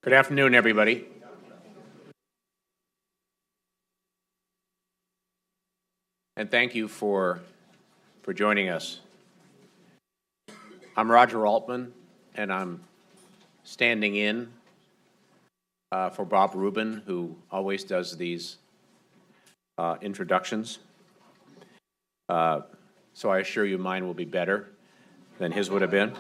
Good afternoon, everybody. And thank you for joining us. I'm Roger Altman, and I'm standing in for Bob Rubin, who always does these introductions. So I assure you mine will be better than his would have been.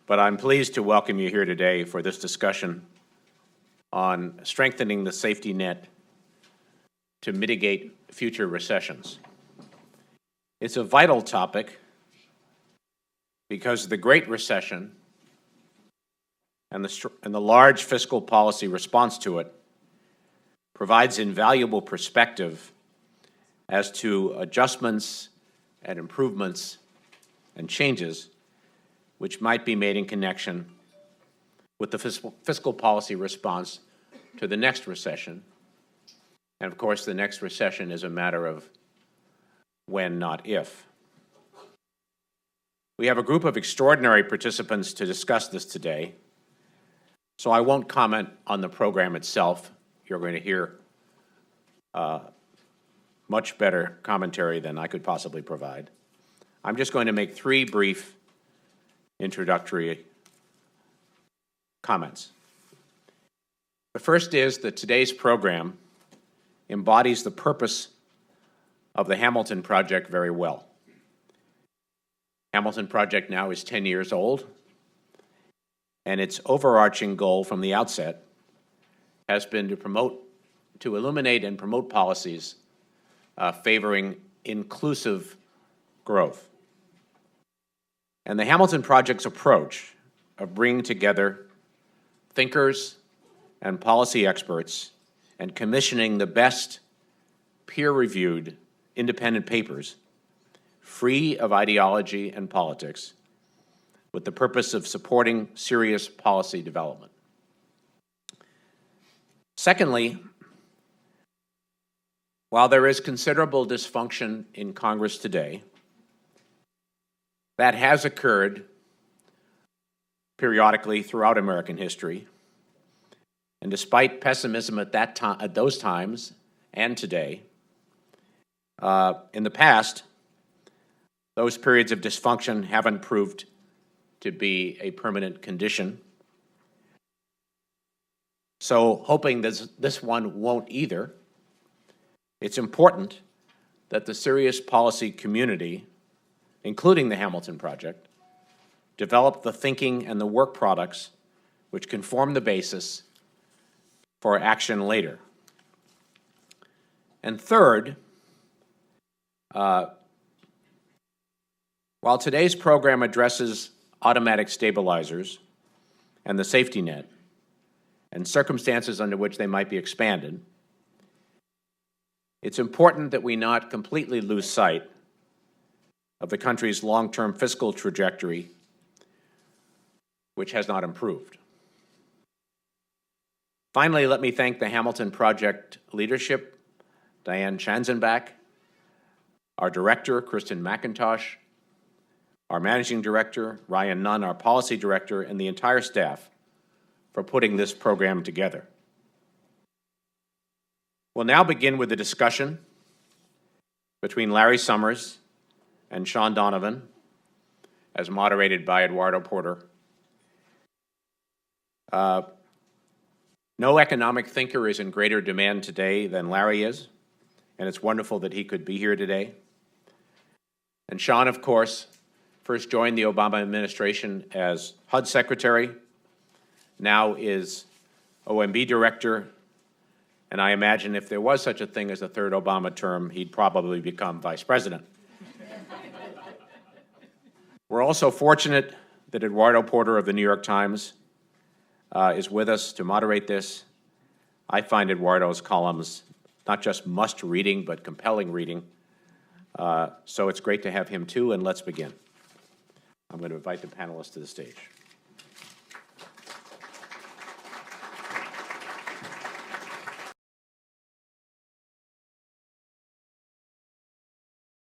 But I'm pleased to welcome you here today for this discussion on strengthening the safety net to mitigate future recessions. It's a vital topic because the Great Recession and the large fiscal policy response to it provides invaluable perspective as to adjustments and improvements and changes which might be made in connection with the fiscal policy response to the next recession. And of course, the next recession is a matter of when, not if. We have a group of extraordinary participants to discuss this today, so I won't comment on the program itself. You're going to hear much better commentary than I could possibly provide. I'm just going to make three brief introductory comments. The first is that today's program embodies the purpose of the Hamilton Project very well. Hamilton Project now is 10 years old, and its overarching goal from the outset has been to illuminate and promote policies favoring inclusive growth. And the Hamilton Project's approach of bringing together thinkers and policy experts and commissioning the best peer-reviewed independent papers, free of ideology and politics, with the purpose of supporting serious policy development. Secondly, while there is considerable dysfunction in Congress today, that has occurred periodically throughout American history. And despite pessimism at those times and today, in the past, those periods of dysfunction haven't proved to be a permanent condition. So hoping this one won't either, it's important that the serious policy community, including the Hamilton Project, develop the thinking and the work products which can form the basis for action later. And third, while today's program addresses automatic stabilizers and the safety net and circumstances under which they might be expanded, it's important that we not completely lose sight of the country's long-term fiscal trajectory, which has not improved. Finally, let me thank the Hamilton Project leadership, Diane Schanzenbach, our director, Kristen McIntosh, our managing director, Ryan Nunn, our policy director, and the entire staff for putting this program together. We'll now begin with the discussion between Larry Summers and Sean Donovan, as moderated by Eduardo Porter. No economic thinker is in greater demand today than Larry is, and it's wonderful that he could be here today. And Sean, of course, first joined the Obama administration as HUD Secretary, now is OMB Director, and I imagine if there was such a thing as a third Obama term, he'd probably become Vice President. We're also fortunate that Eduardo Porter of the New York Times is with us to moderate this. I find Eduardo's columns not just must-reading, but compelling reading. So it's great to have him too, and let's begin. I'm going to invite the panelists to the stage.